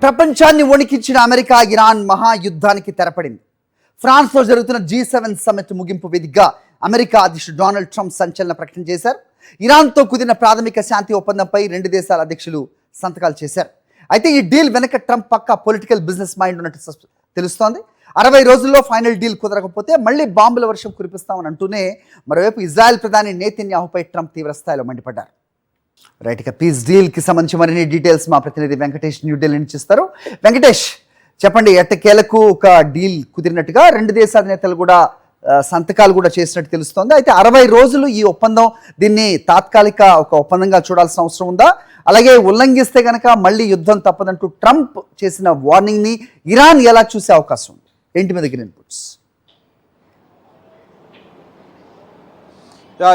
ప్రపంచాన్ని వణికించిన America Iran మహాయుద్ధానికి తెరపడింది. ఫ్రాన్స్లో జరుగుతున్న G7 సమ్మిట్ ముగింపు వేదికగా అమెరికా అధ్యక్షుడు డొనాల్డ్ ట్రంప్ సంచలన ప్రకటన చేశారు. ఇరాన్తో కుదిరిన ప్రాథమిక శాంతి ఒప్పందంపై రెండు దేశాల అధ్యక్షులు సంతకాలు చేశారు. అయితే ఈ డీల్ వెనక ట్రంప్ పక్కా పొలిటికల్ బిజినెస్ మైండ్ ఉన్నట్టు తెలుస్తోంది. 60 రోజుల్లో ఫైనల్ డీల్ కుదరకపోతే మళ్ళీ బాంబుల వర్షం కురిపిస్తామని అంటూనే మరోవైపు ఇజ్రాయెల్ ప్రధాని నేతన్యాహుపై ట్రంప్ తీవ్రస్థాయిలో మండిపడ్డారు. రైట్, ఇక పీస్ డీల్కి సంబంధించి మరిన్ని డీటెయిల్స్ మా ప్రతినిధి వెంకటేష్ న్యూఢిల్లీ నుంచి ఇస్తారు. వెంకటేష్, చెప్పండి, ఎట్టకేలకు ఒక డీల్ కుదిరినట్టుగా రెండు దేశాల నేతలు కూడా సంతకాలు కూడా చేసినట్టు తెలుస్తోంది. అయితే 60 రోజులు ఈ ఒప్పందం, దీన్ని తాత్కాలిక ఒక ఒప్పందంగా చూడాల్సిన అవసరం ఉందా? అలాగే ఉల్లంఘిస్తే గనక మళ్ళీ యుద్ధం తప్పదంటూ ట్రంప్ చేసిన వార్నింగ్ని ఇరాన్ ఎలా చూసే అవకాశం ఉంది? ఏంటి మీ దగ్గర ఇన్పుట్స్?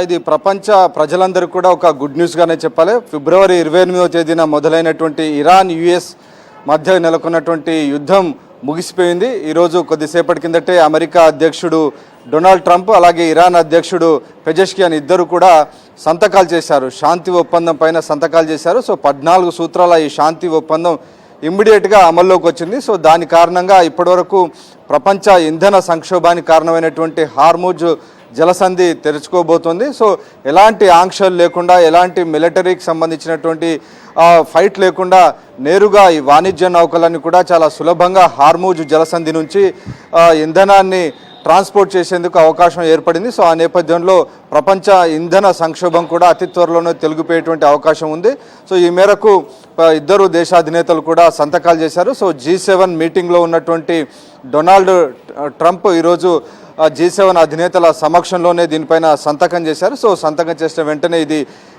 ఇది ప్రపంచ ప్రజలందరికీ కూడా ఒక గుడ్ న్యూస్గానే చెప్పాలి. ఫిబ్రవరి 28వ తేదీన మొదలైనటువంటి ఇరాన్ యుఎస్ మధ్య నెలకొన్నటువంటి యుద్ధం ముగిసిపోయింది. ఈరోజు కొద్దిసేపటి కిందటే అమెరికా అధ్యక్షుడు డొనాల్డ్ ట్రంప్ అలాగే ఇరాన్ అధ్యక్షుడు పెజెష్కియాన్ ఇద్దరు కూడా సంతకాలు చేశారు. శాంతి ఒప్పందం పైన సంతకాలు చేశారు. సో 14 సూత్రాల ఈ శాంతి ఒప్పందం ఇమ్మీడియట్గా అమల్లోకి వచ్చింది. సో దాని కారణంగా ఇప్పటివరకు ప్రపంచ ఇంధన సంక్షోభానికి కారణమైనటువంటి హార్ముజ్ జలసంధి తెరుచుకోబోతోంది. సో ఎలాంటి ఆంక్షలు లేకుండా, ఎలాంటి మిలిటరీకి సంబంధించినటువంటి ఫైట్ లేకుండా నేరుగా ఈ వాణిజ్య నౌకలన్నీ కూడా చాలా సులభంగా హార్ముజ్ జలసంధి నుంచి ఇంధనాన్ని ట్రాన్స్పోర్ట్ చేసేందుకు అవకాశం ఏర్పడింది. సో ఆ నేపథ్యంలో ప్రపంచ ఇంధన సంక్షోభం కూడా అతి త్వరలోనే తొలగిపోయేటువంటి అవకాశం ఉంది. సో ఈ మేరకు ఇద్దరు దేశాధినేతలు కూడా సంతకాలు చేశారు. సో G7 మీటింగ్లో ఉన్నటువంటి డొనాల్డ్ ట్రంప్ ఈరోజు G7 అధినేతల సమక్షంలోనే దీనిపైన సంతకం చేశారు. సో సంతకం చేసిన వెంటనే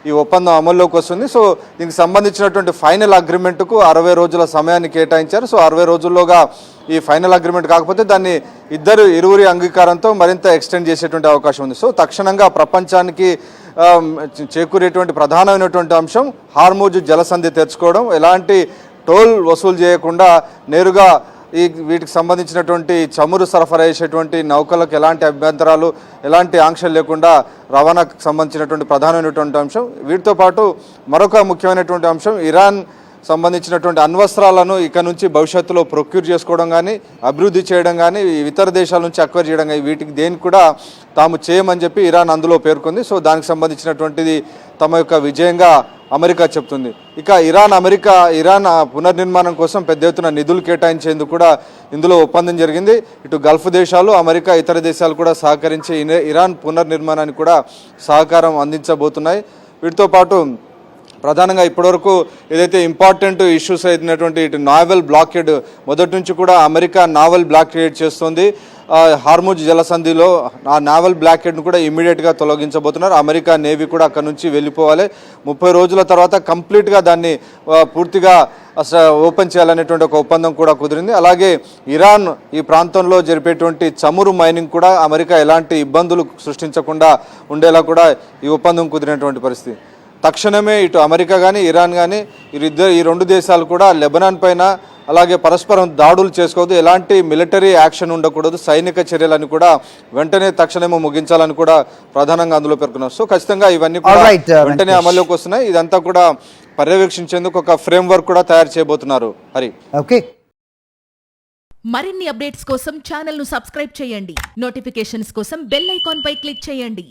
ఈ ఒప్పందం అమల్లోకి వస్తుంది. సో దీనికి సంబంధించినటువంటి ఫైనల్ అగ్రిమెంట్కు 60 రోజుల సమయాన్ని కేటాయించారు. సో 60 రోజుల్లోగా ఈ ఫైనల్ అగ్రిమెంట్ కాకపోతే దాన్ని ఇరువురి అంగీకారంతో మరింత ఎక్స్టెండ్ చేసేటువంటి అవకాశం ఉంది. సో తక్షణంగా ప్రపంచానికి చేకూరేటువంటి ప్రధానమైనటువంటి అంశం హార్ముజ్ జలసంధి తెరుచుకోవడం, ఎలాంటి టోల్ వసూలు చేయకుండా నేరుగా వీటికి సంబంధించినటువంటి చమురు సరఫరా చేసేటువంటి నౌకలకు ఎలాంటి అభ్యంతరాలు, ఎలాంటి ఆంక్షలు లేకుండా రవాణాకు సంబంధించినటువంటి ప్రధానమైనటువంటి అంశం. వీటితో పాటు మరొక ముఖ్యమైనటువంటి అంశం, ఇరాన్ సంబంధించినటువంటి అణ్వస్త్రాలను ఇక నుంచి భవిష్యత్తులో ప్రొక్యూర్ చేసుకోవడం కానీ, అభివృద్ధి చేయడం కానీ, ఇతర దేశాల నుంచి అక్వైర్ చేయడం కానీ, వీటికి దేనికి కూడా తాము చేయమని చెప్పి ఇరాన్ అందులో పేర్కొంది. సో దానికి సంబంధించినటువంటిది తమ యొక్క విజయంగా అమెరికా చెప్తుంది. ఇక ఇరాన్ పునర్నిర్మాణం కోసం పెద్ద ఎత్తున నిధులు కేటాయించేందుకు కూడా ఇందులో ఒప్పందం జరిగింది. ఇటు గల్ఫ్ దేశాలు, అమెరికా, ఇతర దేశాలు కూడా సహకరించి ఇరాన్ పునర్నిర్మాణానికి కూడా సహకారం అందించబోతున్నాయి. వీటితో పాటు ప్రధానంగా ఇప్పటివరకు ఏదైతే ఇంపార్టెంట్ ఇష్యూస్ అయినటువంటి ఇటు నావల్ బ్లాకేడ్, మొదటి నుంచి కూడా అమెరికా నావల్ బ్లాకేడ్ చేస్తుంది. హార్ముజ్ జలసంధిలో ఆ నావల్ బ్లాకేడ్ను కూడా ఇమ్మీడియట్గా తొలగించబోతున్నారు. అమెరికా నేవీ కూడా అక్కడ నుంచి వెళ్ళిపోవాలి. 30 రోజుల తర్వాత కంప్లీట్గా దాన్ని పూర్తిగా ఓపెన్ చేయాలనేటువంటి ఒక ఒప్పందం కూడా కుదిరింది. అలాగే ఇరాన్ ఈ ప్రాంతంలో జరిపేటువంటి చమురు మైనింగ్ కూడా అమెరికా ఎలాంటి ఇబ్బందులు సృష్టించకుండా ఉండేలా కూడా ఈ ఒప్పందం కుదిరినటువంటి పరిస్థితి. తక్షణమే ఇటు అమెరికా కానీ, ఇరాన్ కానీ, ఈ రెండు దేశాలు కూడా లెబనాన్ పైన అలాగే పరస్పరం దాడులు చేసుకోవద్దు, ఎలాంటి మిలిటరీ యాక్షన్ ఉండకూడదు, సైనిక చర్యలను కూడా వెంటనే తక్షణమే ముగించాలని కూడా ప్రధానంగా అందులో పేర్కొన్నారు. సో ఖచ్చితంగా ఇవన్నీ కూడా వెంటనే అమల్లోకి వస్తున్నాయి. ఇదంతా కూడా పర్యవేక్షించేందుకు ఒక ఫ్రేమ్వర్క్ కూడా తయారు చేయబోతున్నారు. హరి, ఓకే. మరిన్ని అప్డేట్స్ కోసం ఛానల్ ను సబ్స్క్రైబ్ చేయండి. నోటిఫికేషన్స్ కోసం బెల్ ఐకాన్ పై క్లిక్ చేయండి.